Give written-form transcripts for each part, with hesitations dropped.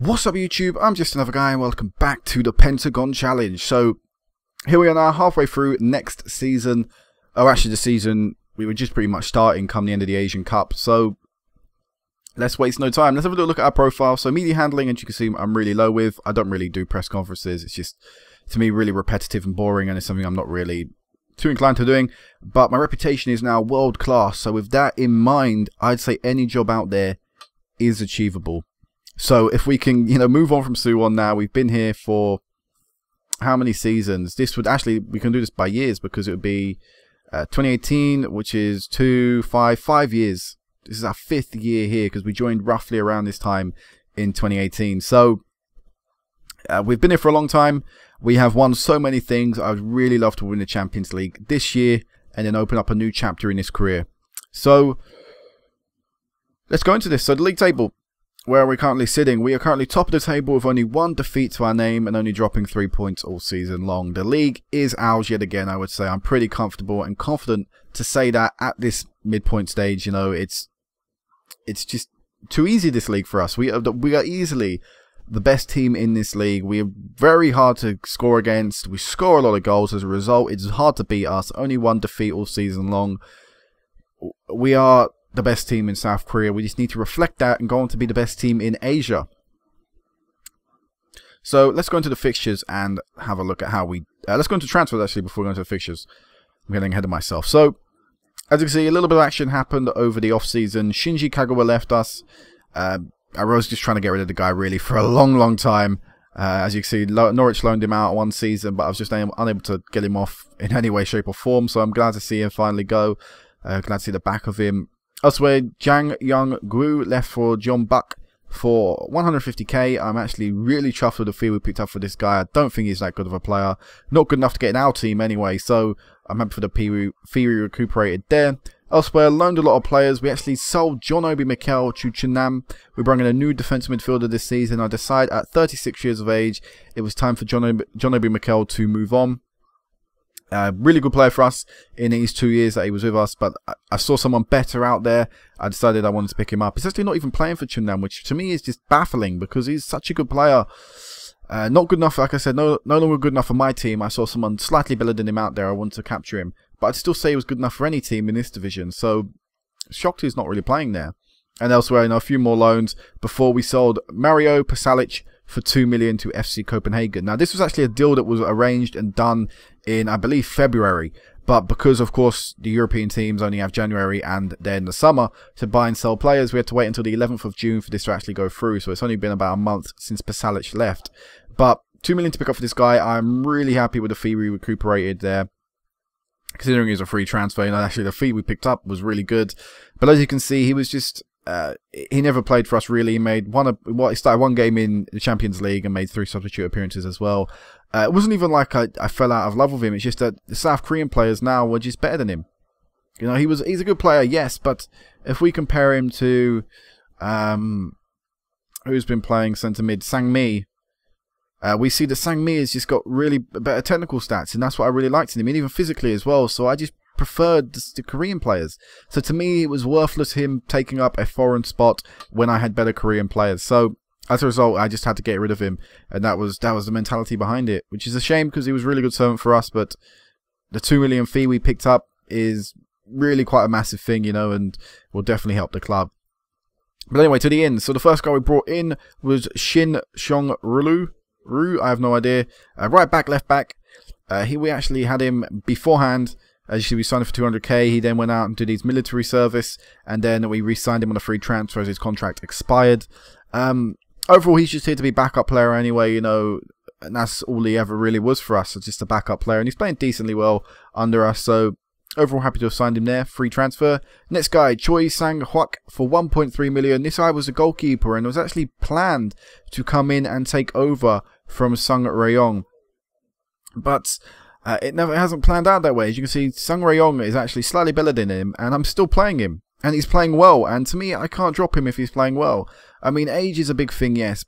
What's up YouTube, I'm just another guy and welcome back to the Pentagon challenge. So here we are now, halfway through next season. Oh, actually the season, we were just pretty much starting come the end of the Asian Cup. So let's waste no time. Let's have a look at our profile. So media handling, as you can see, I'm really low with. I don't really do press conferences. It's just, to me, really repetitive and boring, and it's something I'm not really too inclined to doing. But my reputation is now world class. So with that in mind, I'd say any job out there is achievable. So if we can, move on from Suwon now. We've been here for how many seasons? This would actually, we can do this by years because it would be 2018, which is 5 years. This is our 5th year here because we joined roughly around this time in 2018. So we've been here for a long time. We have won so many things. I would really love to win the Champions League this year and then open up a new chapter in this career. So let's go into this. So the league table, where are we currently sitting? We are currently top of the table with only 1 defeat to our name and only dropping 3 points all season long. The league is ours yet again, I would say. I'm pretty comfortable and confident to say that at this midpoint stage. It's just too easy, this league, for us. We are easily the best team in this league. We are very hard to score against. We score a lot of goals as a result. It's hard to beat us. Only 1 defeat all season long. We are the best team in South Korea. We just need to reflect that and go on to be the best team in Asia. So let's go into the fixtures and have a look at how we... let's go into transfers actually before going to the fixtures. I'm getting ahead of myself. So as you can see, a little bit of action happened over the off-season. Shinji Kagawa left us. I was just trying to get rid of the guy really for a long time. As you can see, Norwich loaned him out 1 season, but I was just unable to get him off in any way, shape or form. So I'm glad to see him finally go. Glad to see the back of him. Elsewhere, Jang Young-gu left for John Buck for 150k. I'm actually really chuffed with the fee we picked up for this guy. I don't think he's that good of a player. Not good enough to get in our team anyway, so I'm happy for the fee we recuperated there. Elsewhere, loaned a lot of players. We actually sold John Obi Mikel to Chenam. We brought in a new defensive midfielder this season. I decided at 36 years of age, it was time for John Obi Mikel to move on. Really good player for us in these 2 years that he was with us, but I saw someone better out there. I decided I wanted to pick him up. He's actually not even playing for Chunnan, which to me is just baffling because he's such a good player. Not good enough, like I said, no longer good enough for my team. I saw someone slightly better than him out there. I wanted to capture him, but I'd still say he was good enough for any team in this division. So shocked he's not really playing there. And elsewhere, a few more loans before we sold Mario Pasalic for 2 million to FC Copenhagen. Now, this was actually a deal that was arranged and done in, I believe, February. But because, of course, the European teams only have January and then the summer to buy and sell players, we had to wait until the 11th of June for this to actually go through. So it's only been about a month since Pasalic left. But 2 million to pick up for this guy. I'm really happy with the fee we recuperated there, considering he's a free transfer. Actually, the fee we picked up was really good. But as you can see, he was just... he never played for us really. He made he started 1 game in the Champions League and made 3 substitute appearances as well. It wasn't even like I fell out of love with him. It's just that the South Korean players now were just better than him. He's a good player, yes, but if we compare him to who's been playing centre mid, Sang-mi, we see that Sang-mi has just got really better technical stats, and that's what I really liked in him, and even physically as well. So I just preferred the Korean players. So to me, it was worthless him taking up a foreign spot when I had better Korean players. So as a result, I just had to get rid of him, and that was the mentality behind it, which is a shame because he was a really good servant for us. But the 2 million fee we picked up is really quite a massive thing, and will definitely help the club. But anyway, to the end. So the first guy we brought in was Shin Xiong Ru. I have no idea. Right back, left back. We actually had him beforehand. As you see, we signed him for 200k. He then went out and did his military service, and then we re-signed him on a free transfer as his contract expired. Overall, he's just here to be backup player anyway, and that's all he ever really was for us, just a backup player. And he's playing decently well under us, so overall happy to have signed him there. Free transfer. Next guy, Choi Sang-hwak for 1.3 million. This guy was a goalkeeper and was actually planned to come in and take over from Sung Rae-yong. But it hasn't planned out that way. As you can see, Sung Rae-yong is actually slightly better than him, and I'm still playing him. And he's playing well, and to me, I can't drop him if he's playing well. I mean, age is a big thing, yes,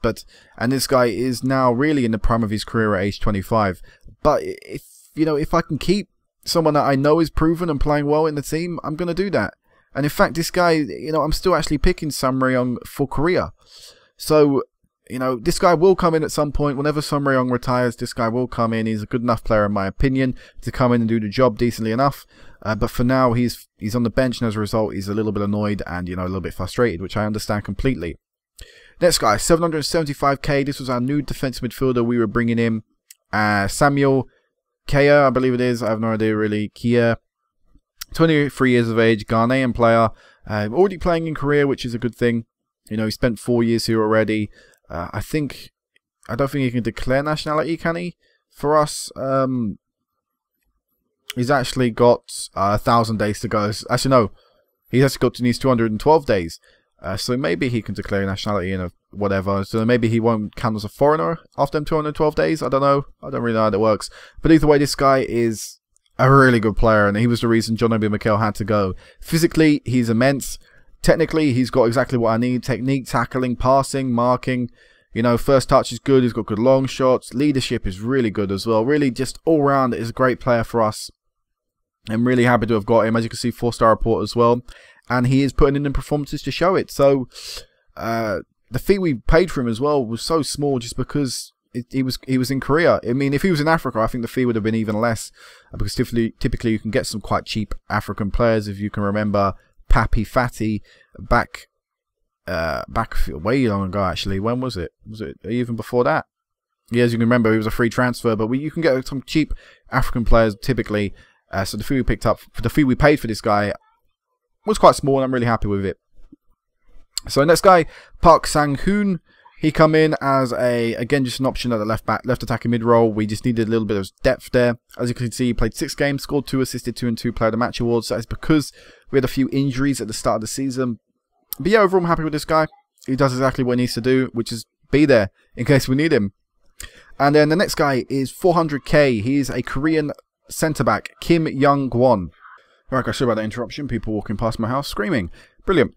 and this guy is now really in the prime of his career at age 25. But if I can keep someone that I know is proven and playing well in the team, I'm going to do that. And in fact, this guy, I'm still actually picking Sung Rae-yong for Korea. So you know, this guy will come in at some point. Whenever Son Heung-min retires, this guy will come in. He's a good enough player, in my opinion, to come in and do the job decently enough. But for now, he's on the bench, and as a result, he's a little bit annoyed and, you know, a little bit frustrated, which I understand completely. Next guy, 775k. This was our new defensive midfielder we were bringing in. Samuel Kia, I believe it is. I have no idea, really. Kia. 23 years of age, Ghanaian player. Already playing in Korea, which is a good thing. You know, he spent 4 years here already. I don't think he can declare nationality, can he? For us, he's actually got 1,000 days to go. Actually, no. He's actually got to needs 212 days. So maybe he can declare nationality in a whatever. So maybe he won't count as a foreigner after them 212 days. I don't know. I don't really know how that works. But either way, this guy is a really good player, and he was the reason John Obi Mikel had to go. Physically, he's immense. Technically, he's got exactly what I need. Technique, tackling, passing, marking. You know, first touch is good. He's got good long shots. Leadership is really good as well. Really, just all round is a great player for us. I'm really happy to have got him. As you can see, 4-star report as well. And he is putting in the performances to show it. So, the fee we paid for him as well was so small just because he was in Korea. I mean, if he was in Africa, I think the fee would have been even less. Because typically you can get some quite cheap African players. If you can remember Papi Fatty back way long ago, actually. When was it? Was it even before that? Yeah, as you can remember, he was a free transfer. But you can get some cheap African players typically. So the fee we picked up, the fee we paid for this guy was quite small, and I'm really happy with it. So next guy, Park Sang-hoon. He come in as again just an option at the left attacking mid role. We just needed a little bit of depth there. As you can see, he played 6 games, scored 2, assisted 2, and 2 player of the match awards. That is because we had a few injuries at the start of the season. But yeah, overall I'm happy with this guy. He does exactly what he needs to do, which is be there in case we need him. And then the next guy is 400k. He's a Korean centre back, Kim Young-gwon. Right, guys, sorry about that interruption. People walking past my house screaming. Brilliant.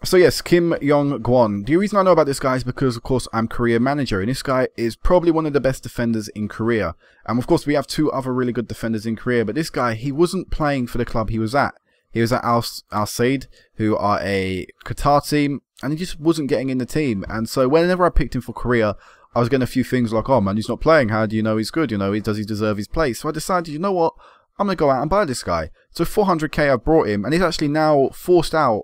So yes, Kim Young-gwon. The reason I know about this guy is because, of course, I'm Korea manager, and this guy is probably one of the best defenders in Korea. And of course, we have 2 other really good defenders in Korea, but this guy, he wasn't playing for the club he was at. He was at Al Said, who are a Qatar team, and he just wasn't getting in the team. And so whenever I picked him for Korea, I was getting a few things like, oh man, he's not playing. How do you know he's good? You know, does he deserve his place? So I decided, you know what? I'm going to go out and buy this guy. So 400k I brought him, and he's actually now forced out.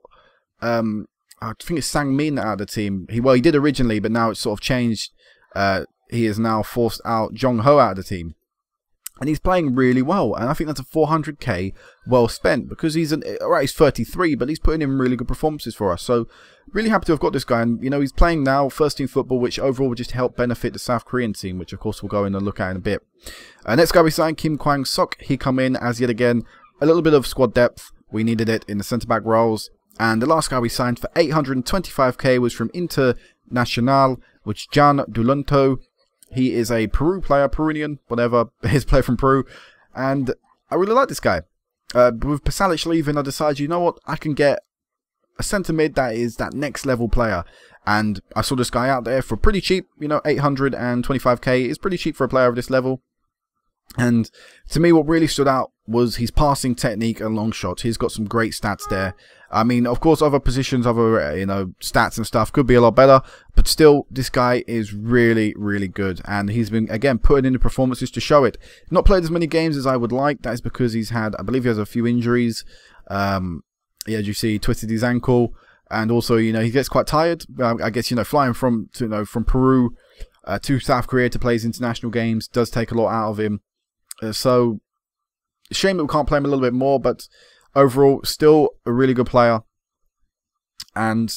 I think it's Sang-min out of the team. He did originally, but now it's sort of changed. He is now forced out Jong-ho out of the team. And he's playing really well, and I think that's a 400k well spent, because he's he's 33, but he's putting in really good performances for us. So really happy to have got this guy, and you know, he's playing now first team football, which overall will just help benefit the South Korean team, which of course we'll go in and look at in a bit. Next guy we signed, Kim Kwang-sok. He come in as yet again a little bit of squad depth. We needed it in the centre back roles. And the last guy we signed for 825k was from Internacional, which Jan Dulunto. He is a Peruvian, whatever, his player from Peru. And I really like this guy. With Pasalic leaving, I decided, you know what, I can get a centre mid that is that next level player. And I saw this guy out there for pretty cheap, you know, 825k is pretty cheap for a player of this level. And to me, what really stood out was his passing technique and long shots. He's got some great stats there. I mean, of course, other positions, other, you know, stats and stuff could be a lot better. But still, this guy is really, really good. And he's been, again, putting in the performances to show it. Not played as many games as I would like. That is because he's had, I believe he has a few injuries. Yeah, as you see, he twisted his ankle. And also, you know, he gets quite tired. I guess, you know, flying from Peru to South Korea to play his international games does take a lot out of him. So, shame that we can't play him a little bit more, but overall, still a really good player. And,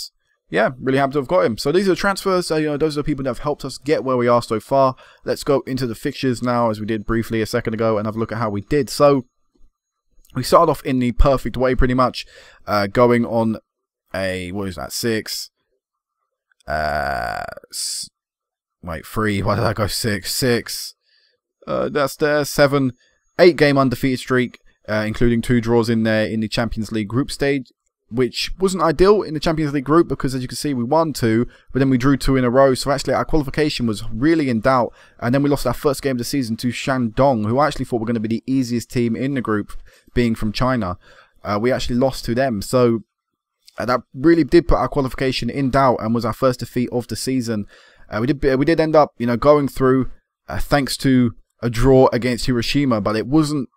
yeah, really happy to have got him. So, these are the transfers. You know, those are the people that have helped us get where we are so far. Let's go into the fixtures now, as we did briefly a second ago, and have a look at how we did. So, we started off in the perfect way, pretty much, going on a, what is that, 6? Wait, 3. Why did I go 6? 6. That's there. 7. 8 game undefeated streak, including 2 draws in there in the Champions League group stage, which wasn't ideal in the Champions League group because, as you can see, we won 2, but then we drew 2 in a row. So actually, our qualification was really in doubt. And then we lost our first game of the season to Shandong, who I actually thought were going to be the easiest team in the group, being from China. We actually lost to them. So that really did put our qualification in doubt and was our first defeat of the season. We did end up, you know, going through thanks to a draw against Hiroshima, but it wasn't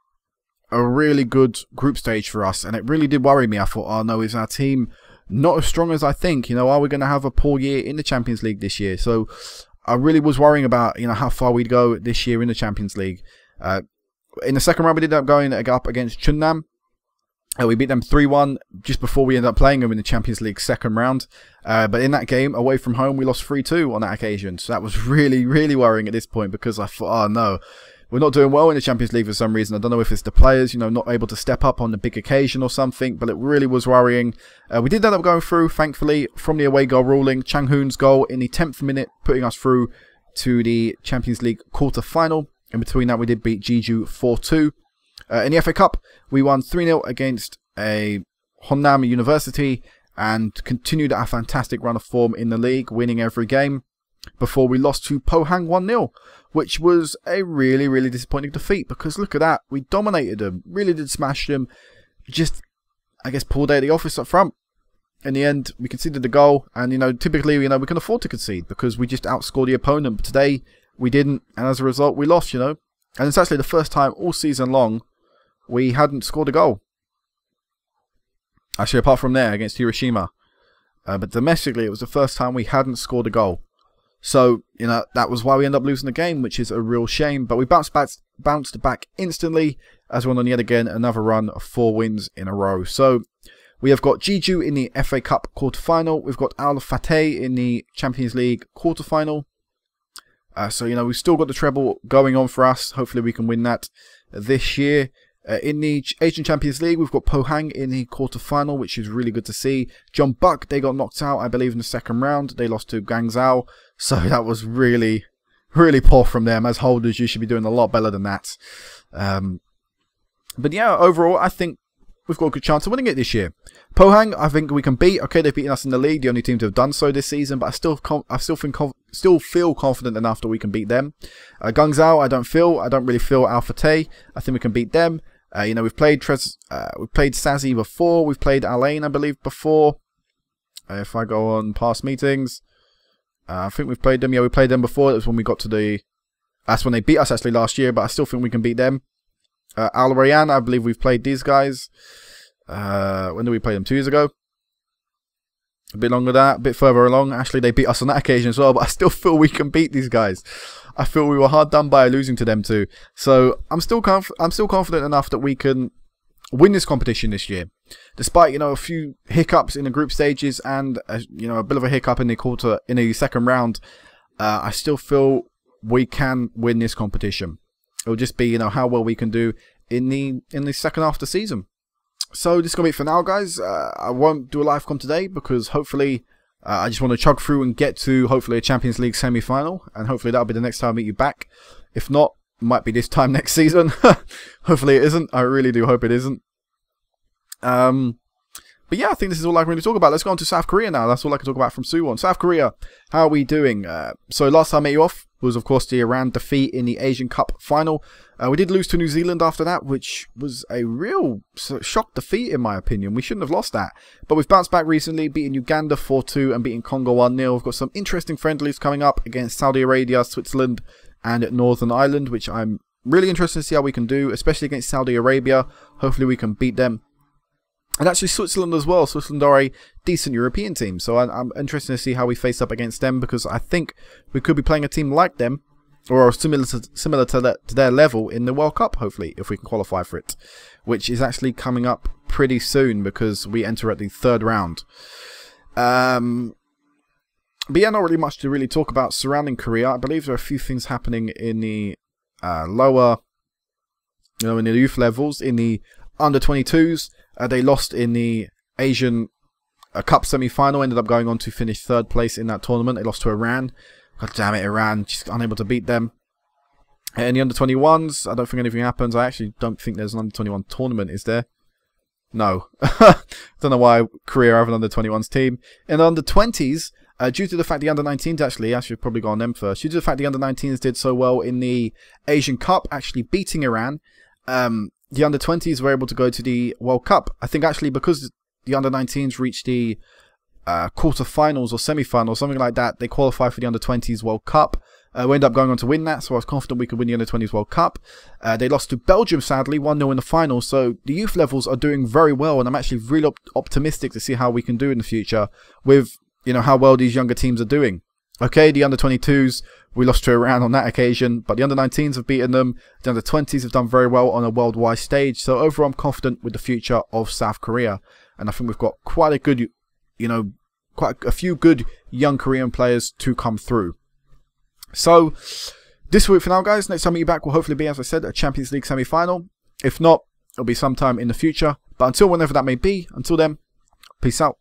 a really good group stage for us, and it really did worry me. I thought, oh no, is our team not as strong as I think? You know, are we going to have a poor year in the Champions League this year? So I really was worrying about, you know, how far we'd go this year in the Champions League. In the second round, we did end up going up against Chunnam. We beat them 3-1 just before we ended up playing them in the Champions League second round. But in that game, away from home, we lost 3-2 on that occasion. So that was really, really worrying at this point, because I thought, oh no, we're not doing well in the Champions League for some reason. I don't know if it's the players, you know, not able to step up on the big occasion or something, but it really was worrying. We did end up going through, thankfully, from the away goal ruling. Chang Hoon's goal in the 10th minute, putting us through to the Champions League quarter-final. In between that, we did beat Jeju 4-2. In the FA Cup, we won 3-0 against a Honnam University and continued our fantastic run of form in the league, winning every game, before we lost to Pohang 1-0, which was a really, really disappointing defeat, because look at that. We dominated them, really did smash them, just, I guess, poor day at the office up front. In the end, we conceded the goal, and, you know, typically, you know, we can afford to concede because we just outscored the opponent, but today we didn't, and as a result, we lost, you know. And it's actually the first time all season long we hadn't scored a goal. Actually, apart from there against Hiroshima. But domestically, it was the first time we hadn't scored a goal. So, you know, that was why we ended up losing the game, which is a real shame. But we bounced back instantly, as we went on yet again another run of 4 wins in a row. So, we have got Jeju in the FA Cup quarter-final. We've got Al Fateh in the Champions League quarter-final. So, you know, we've still got the treble going on for us. Hopefully we can win that this year. In the Asian Champions League, we've got Pohang in the quarter-final, which is really good to see. John Buck, they got knocked out, I believe, in the second round. They lost to Guangzhou, so that was really, really poor from them. As holders, you should be doing a lot better than that. But yeah, overall, I think we've got a good chance of winning it this year. Pohang, I think we can beat. Okay, they've beaten us in the league, the only team to have done so this season, but I still feel confident enough that we can beat them. Guangzhou, I don't really feel Al Fateh. I think we can beat them. You know, we've played Sazi before. We've played Alain, I believe, before. If I go on past meetings, I think we've played them. Yeah, we played them before. That was when we got to the... That's when they beat us actually last year, but I still think we can beat them. Al Rayyan, I believe we've played these guys. When did we play them? 2 years ago? A bit longer than that, a bit further along. Actually, they beat us on that occasion as well, but I still feel we can beat these guys. I feel we were hard done by losing to them too. So I'm still confident enough that we can win this competition this year, despite, you know, a few hiccups in the group stages and you know, a bit of a hiccup in the second round. I still feel we can win this competition. It'll just be, you know, how well we can do in the second half of the season. So this is going to be it for now, guys. I won't do a live com today because hopefully I just want to chug through and get to hopefully a Champions League semi-final, and hopefully that'll be the next time I meet you back. If not, it might be this time next season. Hopefully it isn't. I really do hope it isn't. But yeah, I think this is all I can really talk about. Let's go on to South Korea now. That's all I can talk about from Suwon. South Korea, how are we doing? So last time I met you off was, of course, the Iran defeat in the Asian Cup final. We did lose to New Zealand after that, which was a real shock defeat, in my opinion. We shouldn't have lost that. But we've bounced back recently, beating Uganda 4-2 and beating Congo 1-0. We've got some interesting friendlies coming up against Saudi Arabia, Switzerland, and Northern Ireland, which I'm really interested to see how we can do, especially against Saudi Arabia. Hopefully we can beat them. And actually Switzerland as well. Switzerland are a decent European team, so I'm interested to see how we face up against them, because I think we could be playing a team like them, or similar to their level in the World Cup, hopefully, if we can qualify for it, which is actually coming up pretty soon because we enter at the 3rd round. But yeah, not really much to really talk about surrounding Korea. I believe there are a few things happening in the lower, you know, in the youth levels, in the under-22s. They lost in the Asian Cup semi-final, ended up going on to finish 3rd place in that tournament. They lost to Iran. God damn it, Iran, just unable to beat them. In the under-21s, I don't think anything happens. I actually don't think there's an under-21 tournament, is there? No. Don't know why Korea have an under-21s team. In the under-20s, due to the fact the under-19s actually, I should probably go on them first. Due to the fact the under-19s did so well in the Asian Cup, actually beating Iran, the under-20s were able to go to the World Cup. I think actually because the under-19s reach the quarter-finals or semi-finals, something like that. They qualify for the under-20s World Cup. We ended up going on to win that, so I was confident we could win the under-20s World Cup. They lost to Belgium, sadly, 1-0 in the final. So the youth levels are doing very well, and I'm actually really optimistic to see how we can do in the future with, you know, how well these younger teams are doing. Okay, the under-22s, we lost to Iran on that occasion, but the under-19s have beaten them. The under-20s have done very well on a worldwide stage. So overall, I'm confident with the future of South Korea, and I think we've got quite a good, you know, quite a few good young Korean players to come through. So this week for now, guys. Next time we meet back will hopefully be, as I said, a Champions League semi-final. If not, it'll be sometime in the future. But until whenever that may be, until then, peace out.